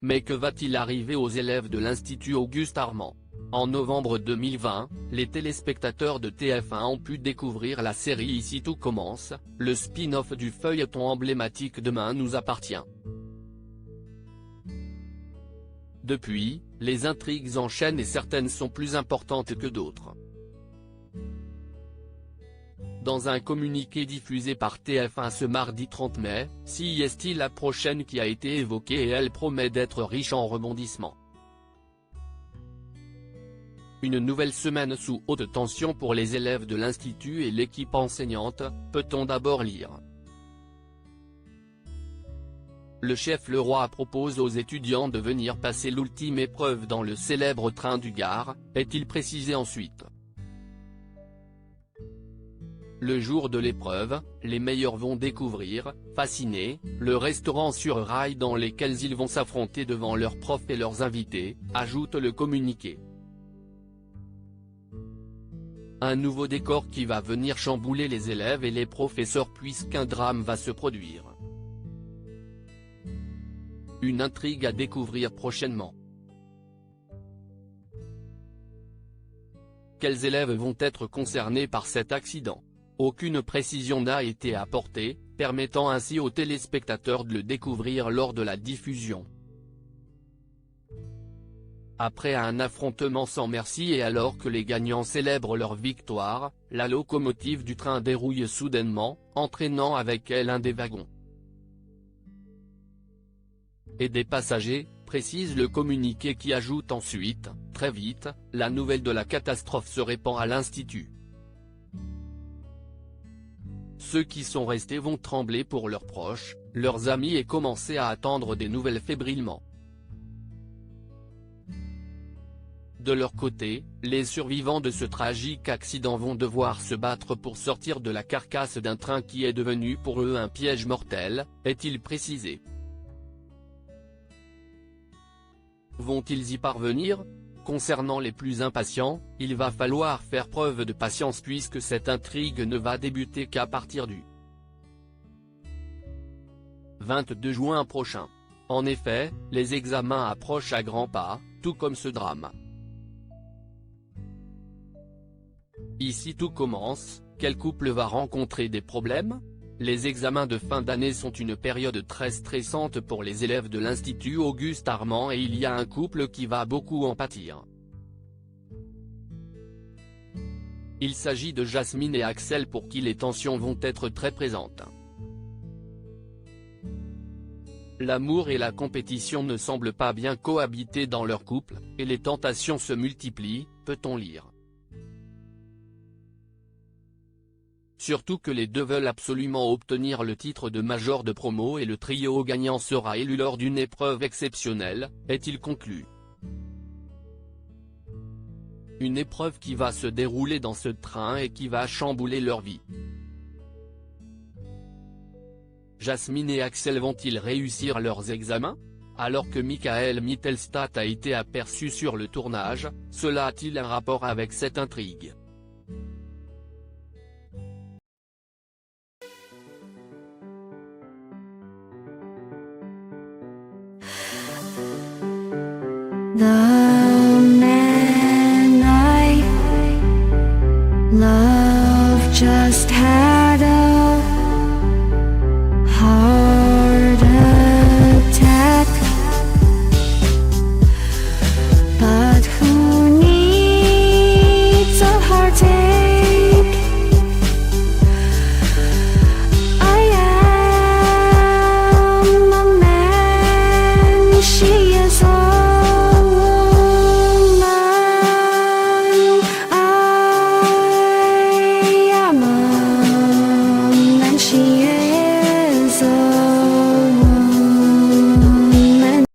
Mais que va-t-il arriver aux élèves de l'Institut Auguste Armand? En novembre 2020, les téléspectateurs de TF1 ont pu découvrir la série Ici tout commence, le spin-off du feuilleton emblématique Demain nous appartient. Depuis, les intrigues s'enchaînent et certaines sont plus importantes que d'autres. Dans un communiqué diffusé par TF1 ce mardi 30 mai, c'est la prochaine qui a été évoquée et elle promet d'être riche en rebondissements. Une nouvelle semaine sous haute tension pour les élèves de l'Institut et l'équipe enseignante, peut-on d'abord lire. Le chef Leroy propose aux étudiants de venir passer l'ultime épreuve dans le célèbre train du Gard, est-il précisé ensuite. Le jour de l'épreuve, les meilleurs vont découvrir, fascinés, le restaurant sur rail dans lequel ils vont s'affronter devant leurs profs et leurs invités, ajoute le communiqué. Un nouveau décor qui va venir chambouler les élèves et les professeurs puisqu'un drame va se produire. Une intrigue à découvrir prochainement. Quels élèves vont être concernés par cet accident? Aucune précision n'a été apportée, permettant ainsi aux téléspectateurs de le découvrir lors de la diffusion. Après un affrontement sans merci et alors que les gagnants célèbrent leur victoire, la locomotive du train dérouille soudainement, entraînant avec elle un des wagons. Et des passagers, précise le communiqué qui ajoute ensuite, très vite, la nouvelle de la catastrophe se répand à l'Institut. Ceux qui sont restés vont trembler pour leurs proches, leurs amis et commencer à attendre des nouvelles fébrilement. De leur côté, les survivants de ce tragique accident vont devoir se battre pour sortir de la carcasse d'un train qui est devenu pour eux un piège mortel, est-il précisé. Vont-ils y parvenir? Concernant les plus impatients, il va falloir faire preuve de patience puisque cette intrigue ne va débuter qu'à partir du 22 juin prochain. En effet, les examens approchent à grands pas, tout comme ce drame. Ici tout commence, quel couple va rencontrer des problèmes? Les examens de fin d'année sont une période très stressante pour les élèves de l'Institut Auguste Armand et il y a un couple qui va beaucoup en pâtir. Il s'agit de Jasmine et Axel pour qui les tensions vont être très présentes. L'amour et la compétition ne semblent pas bien cohabiter dans leur couple, et les tentations se multiplient, peut-on lire. Surtout que les deux veulent absolument obtenir le titre de major de promo et le trio gagnant sera élu lors d'une épreuve exceptionnelle, est-il conclu. Une épreuve qui va se dérouler dans ce train et qui va chambouler leur vie. Jasmine et Axel vont-ils réussir leurs examens? Alors que Michael Mittelstadt a été aperçu sur le tournage, cela a-t-il un rapport avec cette intrigue? The man I love just had